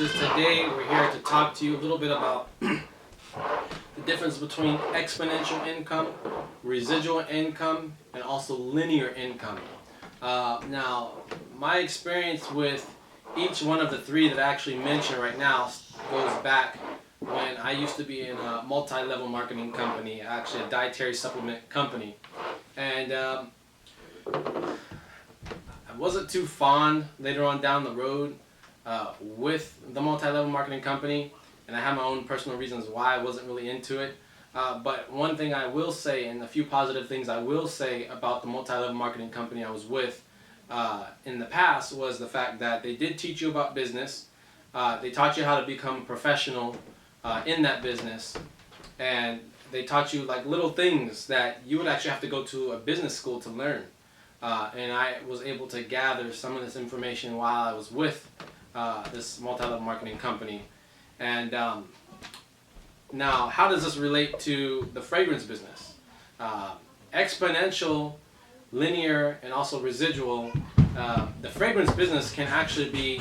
Fragrances. Today we're here to talk to you a little bit about the difference between exponential income, residual income, and also linear income. Now, my experience with each one of the three that I actually mentioned right now goes back when I used to be in a multi-level marketing company, actually a dietary supplement company. And I wasn't too fond later on down the road with the multi-level marketing company, and I have my own personal reasons why I wasn't really into it. But one thing I will say, and a few positive things I will say about the multi-level marketing company I was with in the past, was the fact that they did teach you about business. They taught you how to become professional in that business, and they taught you like little things that you would actually have to go to a business school to learn. And I was able to gather some of this information while I was with this multi-level marketing company. And now, how does this relate to the fragrance business? Exponential, linear, and also residual. The fragrance business can actually be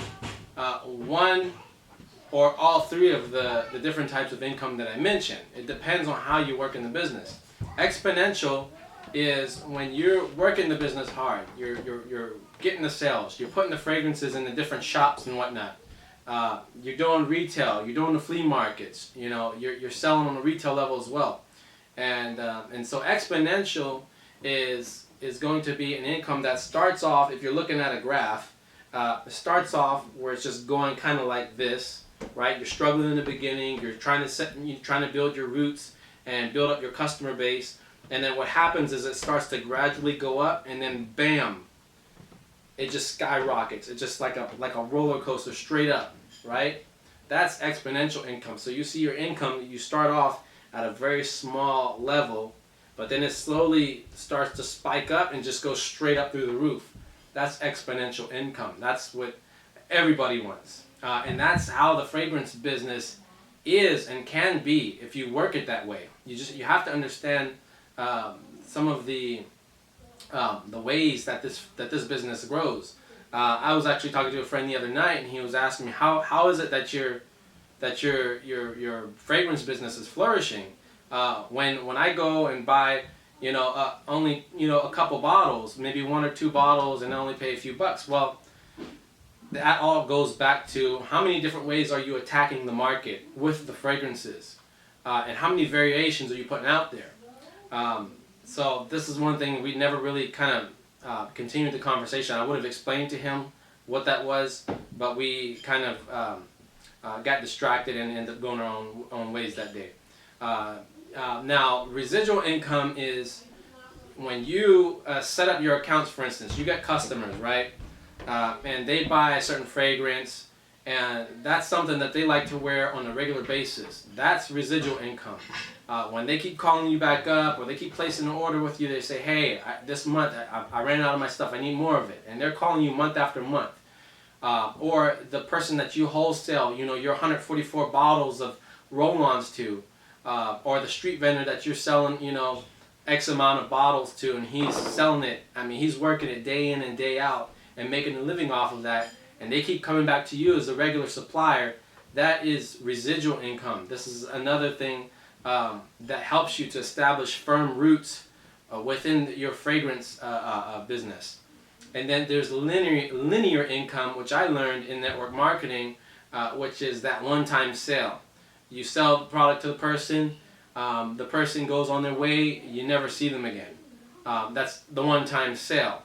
one or all three of the different types of income that I mentioned. It depends on how you work in the business. Exponential is when you're working the business hard. You're getting the sales. You're putting the fragrances in the different shops and whatnot. You're doing retail. You're doing the flea markets. You know, you're selling on the retail level as well. And so exponential is going to be an income that starts off, if you're looking at a graph, it starts off where it's just going kind of like this, right? You're struggling in the beginning. You're trying to build your roots and build up your customer base. And then what happens is it starts to gradually go up, and then bam, it just skyrockets. It's just like a roller coaster straight up, right? That's exponential income. So you see your income, you start off at a very small level, but then it slowly starts to spike up and just goes straight up through the roof. That's exponential income. That's what everybody wants. And that's how the fragrance business is and can be if you work it that way. You have to understand some of the ways that this business grows. I was actually talking to a friend the other night, and he was asking me how is it that your fragrance business is flourishing when I go and buy only a couple bottles, maybe one or two bottles, and I only pay a few bucks. Well, that all goes back to how many different ways are you attacking the market with the fragrances, and how many variations are you putting out there. So this is one thing we never really kind of continued the conversation. I would have explained to him what that was, but we kind of got distracted and ended up going our own ways that day. Now, residual income is when you set up your accounts. For instance, you get customers, right? And they buy a certain fragrance, and that's something that they like to wear on a regular basis. That's residual income. When they keep calling you back up, or they keep placing an order with you, they say, hey, this month I ran out of my stuff, I need more of it. And they're calling you month after month. Or the person that you wholesale, your 144 bottles of roll-ons to, or the street vendor that you're selling, X amount of bottles to, and he's selling it. I mean, he's working it day in and day out and making a living off of that, and they keep coming back to you as a regular supplier. That is residual income. This is another thing that helps you to establish firm roots within your fragrance business. And then there's linear income, which I learned in network marketing, which is that one-time sale. You sell the product to the person goes on their way, you never see them again. That's the one-time sale,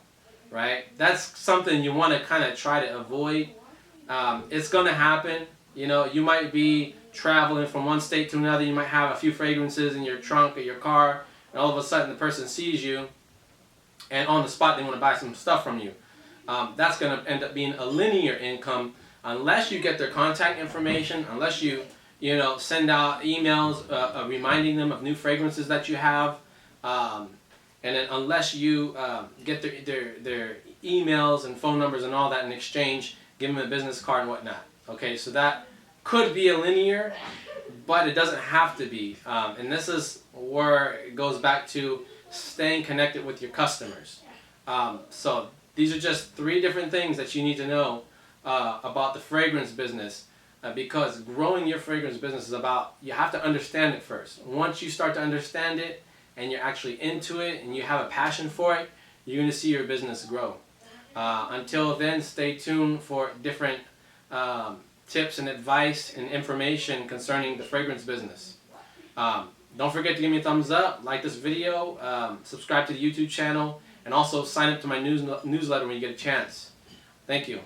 right? That's something you want to kind of try to avoid. It's going to happen. You might be traveling from one state to another. You might have a few fragrances in your trunk or your car, and all of a sudden the person sees you, and on the spot they want to buy some stuff from you. That's going to end up being a linear income unless you get their contact information, unless you send out emails reminding them of new fragrances that you have, and then unless you get their emails and phone numbers and all that in exchange, give them a business card and whatnot. Okay, so that could be a linear, but it doesn't have to be. And this is where it goes back to staying connected with your customers. So these are just three different things that you need to know about the fragrance business. because growing your fragrance business is about, you have to understand it first. Once you start to understand it and you're actually into it and you have a passion for it, you're going to see your business grow. Until then, stay tuned for different tips and advice and information concerning the fragrance business. Don't forget to give me a thumbs up, like this video, subscribe to the YouTube channel, and also sign up to my newsletter when you get a chance. Thank you.